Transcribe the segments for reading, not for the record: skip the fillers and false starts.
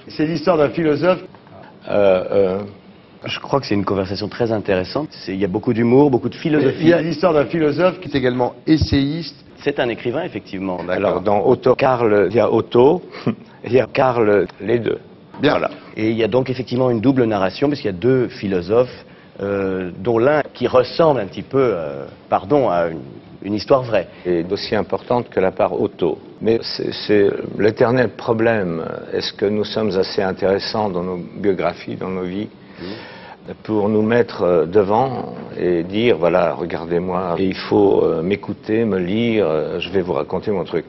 C'est l'histoire d'un philosophe. Je crois que c'est une conversation très intéressante. Il y a beaucoup d'humour, beaucoup de philosophie. Il y a l'histoire d'un philosophe qui est également essayiste. C'est un écrivain, effectivement. Alors, dans Otto, Karl, il y a Otto, il y a Karl, les deux. Bien. Voilà. Et il y a donc effectivement une double narration, parce qu'il y a deux philosophes, dont l'un qui ressemble un petit peu, à une histoire vraie. Et aussi importante que la part Otto. Mais c'est l'éternel problème. Est-ce que nous sommes assez intéressants dans nos biographies, dans nos vies, pour nous mettre devant et dire, voilà, regardez-moi, et il faut m'écouter, me lire, je vais vous raconter mon truc.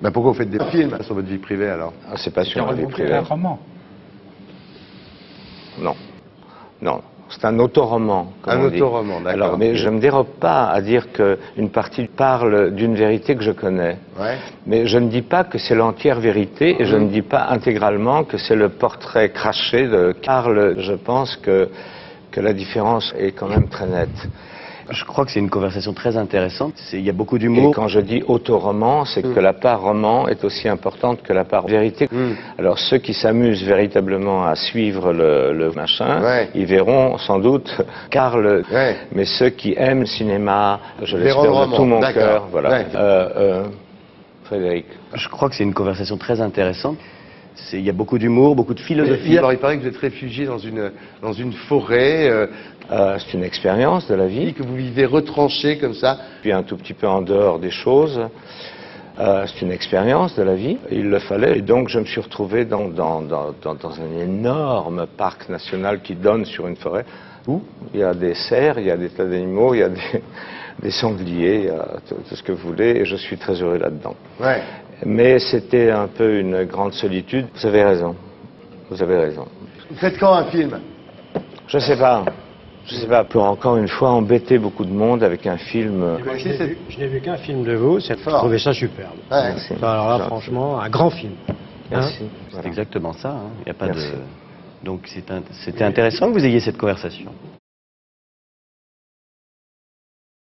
Ben pourquoi vous faites des films sur votre vie privée alors? Ah, c'est pas sur ma vie privée. C'est un roman. Non, non. C'est un autoroman. Comme Un on dit. autoroman, d'accord. Alors, mais je ne me dérobe pas à dire qu'une partie parle d'une vérité que je connais. Ouais. Mais je ne dis pas que c'est l'entière vérité et je ne dis pas intégralement que c'est le portrait craché de Karl. Je pense que la différence est quand même très nette. Je crois que c'est une conversation très intéressante. Il y a beaucoup Et d'humour. quand je dis autoroman, c'est que la part roman est aussi importante que la part vérité. Alors ceux qui s'amusent véritablement à suivre le machin, Ouais. ils verront sans doute Karl. Ouais. Mais ceux qui aiment le cinéma, je Verront l'espère le de roman. tout mon D'accord. cœur, voilà. Ouais. Frédéric. Je crois que c'est une conversation très intéressante. Il y a beaucoup d'humour, beaucoup de philosophie. Alors il paraît que vous êtes réfugié dans une forêt, C'est une expérience de la vie. que vous vivez retranché comme ça. Puis un tout petit peu en dehors des choses. C'est une expérience de la vie, il le fallait. Et donc je me suis retrouvé dans un énorme parc national qui donne sur une forêt où il y a des cerfs, il y a des tas d'animaux, il y a des sangliers, il y a tout ce que vous voulez, et je suis très heureux là-dedans. Ouais. Mais c'était un peu une grande solitude. Vous avez raison. Vous avez raison. Vous faites quand un film? Je sais pas. Je sais pas. Pour encore une fois embêter beaucoup de monde avec un film. Je n'ai vu qu'un film de vous, j'ai Fort. trouvé ça superbe. Ouais. Merci. Alors là, Gentil. franchement, un grand film. Merci. C'est exactement ça. Il y a pas Merci. Donc c'était intéressant que vous ayez cette conversation.